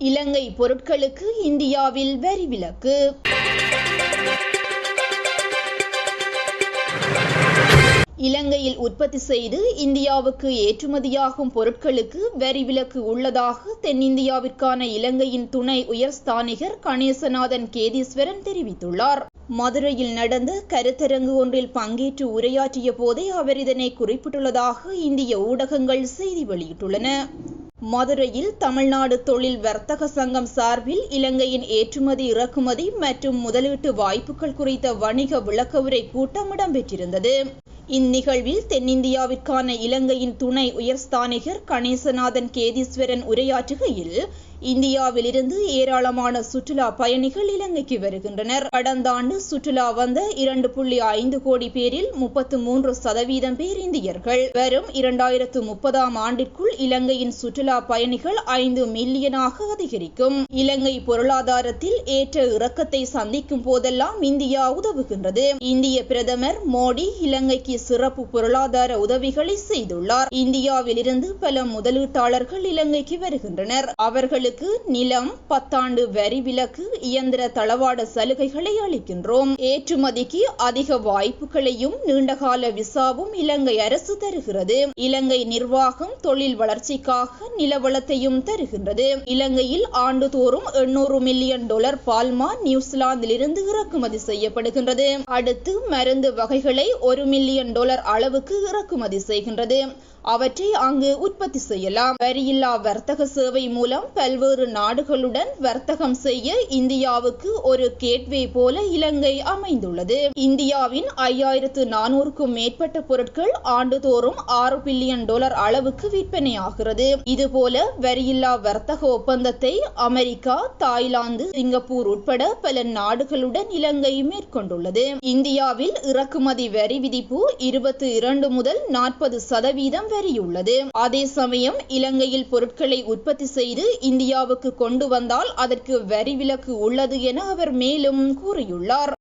இலங்கை பொருட்களுக்கு இந்தியாவில் வரி விலக்கு. இலங்கையில் உற்பத்தி செய்து இந்தியாவுக்கு ஏற்றுமதியாகும் பொருட்களுக்கு வரி விலக்கு உள்ளதாக தென்னிந்தியாவிற்கான இலங்கையின் துணை உயர்ஸ்தானிகர் கணேசநாதன் கேதீஸ்வரன் தெரிவித்துள்ளார். மதுரையில் நடந்த கருத்தரங்கு ஒன்றில் பங்கேற்று உரையாற்றிய போதே அவர் இதனை குறிப்பிட்டுள்ளதாக இந்திய ஊடகங்கள் செய்தி வெளியிட்டுள்ளன. மதுரையில் தமிழ்நாடு தொழில் வர்த்தக சங்கம் சார்பில் இலங்கையின் ஏற்றுமதி இறக்குமதி மற்றும் முதலீட்டு வாய்ப்புகள் குறித்த வணிக விளக்கவுரை கூட்டம் இடம்பெற்றிருந்தது. இந்நிகழ்வில் தென்னிந்தியாவிற்கான இலங்கையின் துணை உயர்ஸ்தானிகர் கணேசநாதன் கேதீஸ்வரன் உரையாற்றுகையில், இந்தியாவிலிருந்து ஏராளமான சுற்றுலா பயணிகள் இலங்கைக்கு வருகின்றனர். கடந்த ஆண்டு சுற்றுலா வந்த 2.5 கோடி பேரில் 33% பேர் இந்தியர்கள். வரும் 2030 ஆண்டிற்குள் இலங்கையின் சுற்றுலா பயணிகள் 5 மில்லியனாக அதிகரிக்கும். இலங்கை பொருளாதாரத்தில் ஏற்ற இறக்கத்தை சந்திக்கும் போதெல்லாம் இந்தியா உதவுகின்றது. இந்திய பிரதமர் மோடி இலங்கைக்கு சிறப்பு பொருளாதார உதவிகளை செய்துள்ளார். இந்தியாவிலிருந்து பல முதலீட்டாளர்கள் இலங்கைக்கு வருகின்றனர். அவர்களுக்கு நிலம், 10 ஆண்டு வரி விலக்கு, இயந்திர தளவாட சலுகைகளை அளிக்கின்றோம். ஏற்றுமதிக்கு அதிக வாய்ப்புகளையும் நீண்டகால விசாவும் இலங்கை அரசு தருகிறது. இலங்கை நிர்வாகம் தொழில் வளர்ச்சிக்காக நிலவளத்தையும் தருகின்றது. இலங்கையில் ஆண்டுதோறும் $800 மில்லியன் பால்மா நியூசிலாந்திலிருந்து இறக்குமதி செய்யப்படுகின்றது. அடுத்து மருந்து வகைகளை $1 மில்லியன் அளவுக்கு இறக்குமதி செய்கின்றது. அவற்றை அங்கு உற்பத்தி செய்யலாம். வரியில்லா வர்த்தக சேவை மூலம் பல்வேறு நாடுகளுடன் வர்த்தகம் செய்ய இந்தியாவுக்கு ஒரு கேட்வே போல இலங்கை அமைந்துள்ளது. இந்தியாவின் 5400க்கும் மேற்பட்ட பொருட்கள் ஆண்டுதோறும் $6 பில்லியன் அளவுக்கு விற்பனையாகிறது. இதுபோல வரியில்லா வர்த்தக ஒப்பந்தத்தை அமெரிக்கா, தாய்லாந்து, சிங்கப்பூர் உட்பட பல நாடுகளுடன் இலங்கை மேற்கொண்டுள்ளது. இந்தியாவில் இறக்குமதி வரி விதிப்பு 22 முதல் 40% வரியுள்ளது. அதே சமயம் இலங்கையில் பொருட்களை உற்பத்தி செய்து இந்தியாவுக்கு கொண்டு வந்தால் அதற்கு வரி விலக்கு உள்ளது என அவர் மேலும் கூறியுள்ளார்.